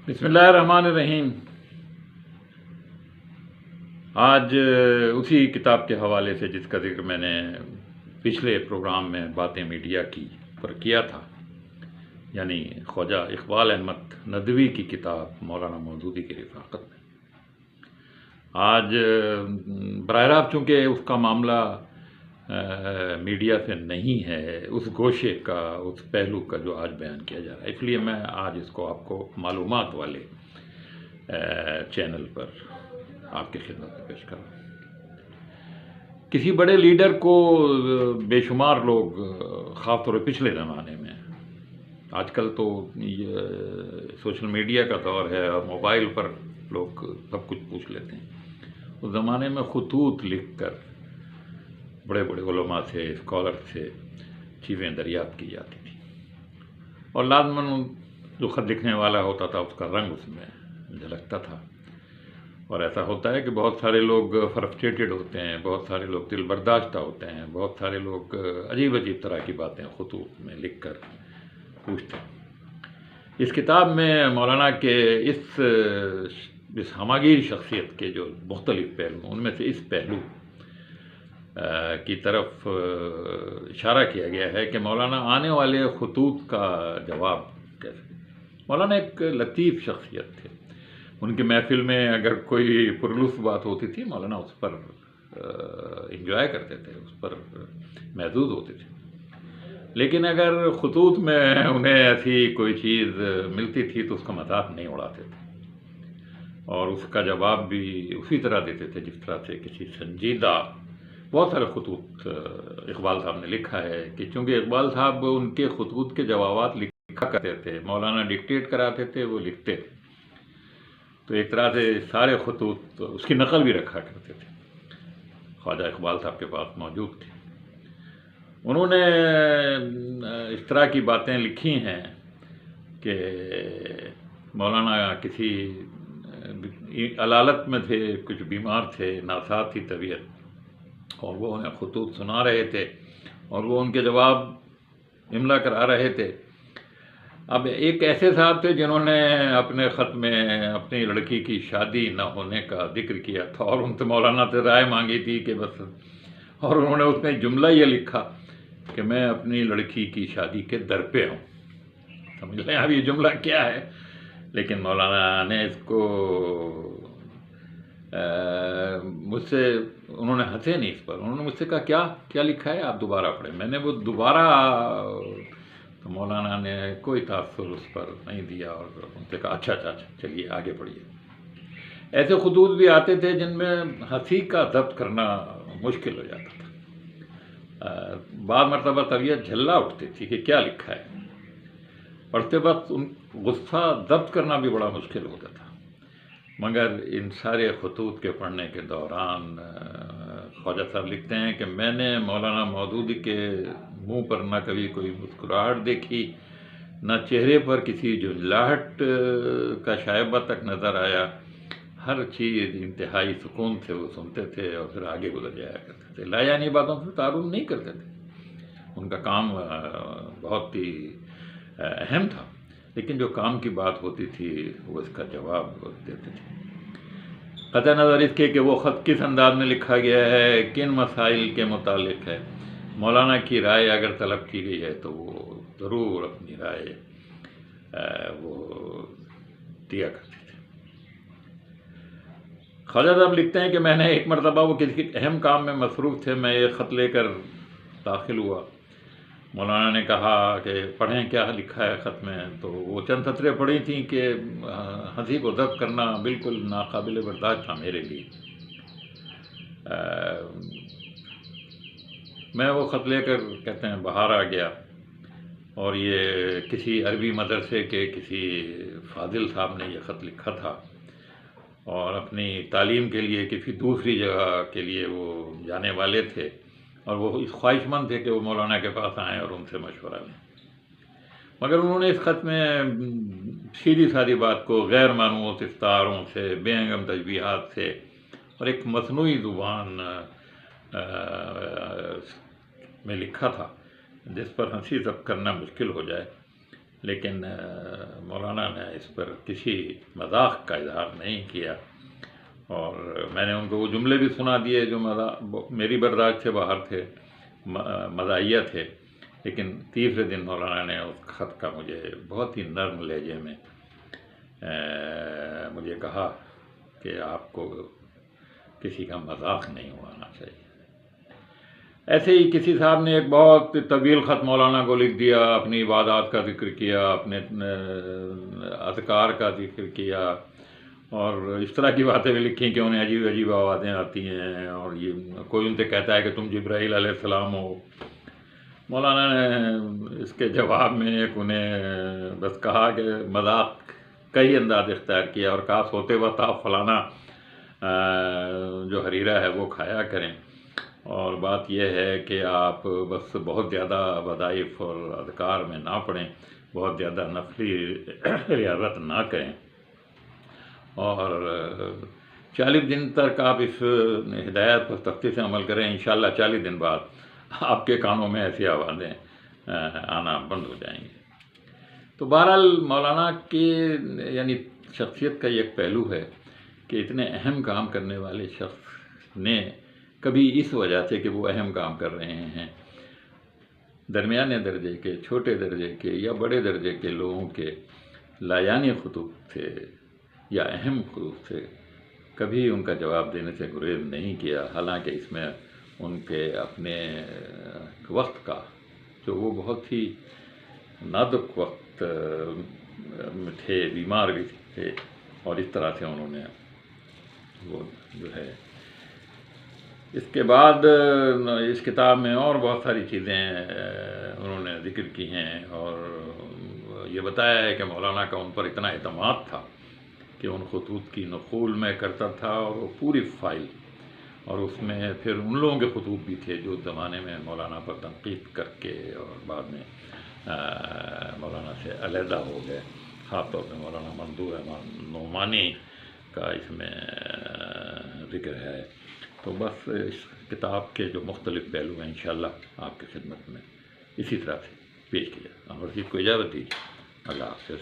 بسم اللہ الرحمن الرحیم۔ آج اسی کتاب کے حوالے سے جس کا ذکر میں نے پچھلے پروگرام میں باتیں میڈیا کی پر کیا تھا، یعنی خواجہ اقبال احمد ندوی کی کتاب مولانا مودودی کی رفاقت میں، آج براہ راست چونکہ اس کا معاملہ میڈیا سے نہیں ہے، اس گوشے کا، اس پہلو کا جو آج بیان کیا جا رہا ہے، اس لیے میں آج اس کو آپ کو معلومات والے چینل پر آپ کی خدمت میں پیش کروں۔ کسی بڑے لیڈر کو بے شمار لوگ، خاص طور پہ پچھلے زمانے میں، آج کل تو یہ سوشل میڈیا کا دور ہے اور موبائل پر لوگ سب کچھ پوچھ لیتے ہیں، اس زمانے میں خطوط لکھ کر بڑے بڑے علماء سے، اسکالر سے چیزیں دریافت کی جاتی تھیں، اور لازماً جو خط لکھنے والا ہوتا تھا اس کا رنگ اس میں جھلکتا تھا، اور ایسا ہوتا ہے کہ بہت سارے لوگ فرسٹریٹڈ ہوتے ہیں، بہت سارے لوگ دل برداشتہ ہوتے ہیں، بہت سارے لوگ عجیب عجیب طرح کی باتیں خطوط میں لکھ کر پوچھتے ہیں۔ اس کتاب میں مولانا کے اس ہماگیر شخصیت کے جو مختلف پہلو، ان میں سے اس پہلو کی طرف اشارہ کیا گیا ہے کہ مولانا آنے والے خطوط کا جواب کیسے۔ مولانا ایک لطیف شخصیت تھے، ان کی محفل میں اگر کوئی پرلطف بات ہوتی تھی، مولانا اس پر انجوائے کرتے تھے، اس پر محظوظ ہوتے تھے، لیکن اگر خطوط میں انہیں ایسی کوئی چیز ملتی تھی تو اس کا مذاق نہیں اڑاتے تھے، اور اس کا جواب بھی اسی طرح دیتے تھے جس طرح سے کسی سنجیدہ۔ بہت سارے خطوط اقبال صاحب نے لکھا ہے کہ چونکہ اقبال صاحب ان کے خطوط کے جوابات لکھا کرتے تھے، مولانا ڈکٹیٹ کراتے تھے، وہ لکھتے تھے، تو ایک طرح سے سارے خطوط اس کی نقل بھی رکھا کرتے تھے، خواجہ اقبال صاحب کے پاس موجود تھے۔ انہوں نے اس طرح کی باتیں لکھی ہیں کہ مولانا کسی علالت میں تھے، کچھ بیمار تھے، ناساز تھی طبیعت، اور وہ انہیں خطوط سنا رہے تھے اور وہ ان کے جواب املا کرا رہے تھے۔ اب ایک ایسے صاحب تھے جنہوں نے اپنے خط میں اپنی لڑکی کی شادی نہ ہونے کا ذکر کیا تھا، اور ان سے مولانا سے رائے مانگی تھی کہ بس، اور انہوں نے اس میں جملہ یہ لکھا کہ میں اپنی لڑکی کی شادی کے در پہ ہوں۔ سمجھ لیں اب یہ جملہ کیا ہے، لیکن مولانا نے اس کو مجھ سے، انہوں نے ہنسے نہیں اس پر، انہوں نے مجھ سے کہا کیا لکھا ہے، آپ دوبارہ پڑھیں۔ میں نے وہ دوبارہ، تو مولانا نے کوئی تاثر اس پر نہیں دیا اور ان سے کہا اچھا چلیے آگے پڑھیے۔ ایسے خطوط بھی آتے تھے جن میں ہنسی کا ضبط کرنا مشکل ہو جاتا تھا، بعض مرتبہ طبیعت جھلا اٹھتی تھی کہ کیا لکھا ہے، پڑھتے وقت ان غصہ ضبط کرنا بھی بڑا مشکل ہوتا تھا، مگر ان سارے خطوط کے پڑھنے کے دوران خواجہ صاحب لکھتے ہیں کہ میں نے مولانا مودودی کے منہ پر نہ کبھی کوئی مسکراہٹ دیکھی، نہ چہرے پر کسی جھنجھلاہٹ کا شائبہ تک نظر آیا، ہر چیز انتہائی سکون سے وہ سنتے تھے اور پھر آگے گزر جایا کرتے تھے، لایعنی باتوں سے تعارف نہیں کرتے تھے، ان کا کام بہت ہی اہم تھا، لیکن جو کام کی بات ہوتی تھی وہ اس کا جواب دیتے تھے۔ قطع نظر اس کے کہ وہ خط کس انداز میں لکھا گیا ہے، کن مسائل کے متعلق ہے، مولانا کی رائے اگر طلب کی گئی ہے تو وہ ضرور اپنی رائے وہ دیا کرتے تھے۔ خواجہ صاحب لکھتے ہیں کہ میں نے ایک مرتبہ، وہ کسی اہم کام میں مصروف تھے، میں ایک خط لے کر داخل ہوا، مولانا نے کہا کہ پڑھیں کیا لکھا ہے خط میں، تو وہ چند سطریں پڑھی تھیں کہ ہنسی کو ضبط کرنا بالکل ناقابل برداشت تھا میرے لیے۔ میں وہ خط لے کر، کہتے ہیں، باہر آ گیا، اور یہ کسی عربی مدرسے کے کسی فاضل صاحب نے یہ خط لکھا تھا، اور اپنی تعلیم کے لیے کسی دوسری جگہ کے لیے وہ جانے والے تھے، اور وہ اس خواہش مند تھے کہ وہ مولانا کے پاس آئیں اور ان سے مشورہ لیں، مگر انہوں نے اس خط میں سیدھی سادی بات کو غیر مانوس استعاروں سے، بے انگم تشبیہات سے اور ایک مصنوعی زبان میں لکھا تھا جس پر ہنسی ضبط کرنا مشکل ہو جائے، لیکن مولانا نے اس پر کسی مذاق کا اظہار نہیں کیا، اور میں نے ان کو وہ جملے بھی سنا دیے جو میری برداشت سے باہر تھے، مزاحیہ تھے، لیکن تیسرے دن مولانا نے اس خط کا مجھے بہت ہی نرم لہجے میں مجھے کہا کہ آپ کو کسی کا مذاق نہیں اڑانا چاہیے۔ ایسے ہی کسی صاحب نے ایک بہت طویل خط مولانا کو لکھ دیا، اپنی عبادات کا ذکر کیا، اپنے اذکار کا ذکر کیا، اور اس طرح کی باتیں بھی لکھی کہ انہیں عجیب عجیب آوازیں آتی ہیں، اور یہ کوئی ان سے کہتا ہے کہ تم جبرائیل علیہ السلام ہو۔ مولانا نے اس کے جواب میں ایک انہیں بس کہا کہ مذاق کا ہی انداز اختیار کیا، اور کہا سوتے وقت آپ فلانا جو حریرہ ہے وہ کھایا کریں، اور بات یہ ہے کہ آپ بس بہت زیادہ وظائف اور اذکار میں نہ پڑھیں، بہت زیادہ نفلی ریاضت نہ کریں، اور 40 دن تک آپ اس ہدایت پر سختی سے عمل کریں، انشاءاللہ 40 دن بعد آپ کے کانوں میں ایسی آوازیں آنا بند ہو جائیں گی۔ تو بہرحال مولانا کی یعنی شخصیت کا یہ ایک پہلو ہے کہ اتنے اہم کام کرنے والے شخص نے کبھی اس وجہ سے کہ وہ اہم کام کر رہے ہیں، درمیانے درجے کے، چھوٹے درجے کے یا بڑے درجے کے لوگوں کے لایعنی خطوط سے یا اہم خطوط سے کبھی ان کا جواب دینے سے گریز نہیں کیا، حالانکہ اس میں ان کے اپنے وقت کا جو وہ بہت ہی نازک وقت تھے، بیمار بھی تھے، اور اس طرح سے انہوں نے وہ جو ہے اس کے بعد اس کتاب میں اور بہت ساری چیزیں انہوں نے ذکر کی ہیں، اور یہ بتایا ہے کہ مولانا کا ان پر اتنا اعتماد تھا کہ ان خطوط کی نقول میں کرتا تھا، اور وہ پوری فائل، اور اس میں پھر ان لوگوں کے خطوط بھی تھے جو زمانے میں مولانا پر تنقید کر کے اور بعد میں مولانا سے علیحدہ ہو گئے، خاص طور پہ مولانا منظور احمد نعمانی کا اس میں ذکر ہے۔ تو بس اس کتاب کے جو مختلف پہلو ہیں انشاءاللہ آپ کی خدمت میں اسی طرح سے پیش کیا۔ اور کو اجازت دیجیے، اللہ حافظ۔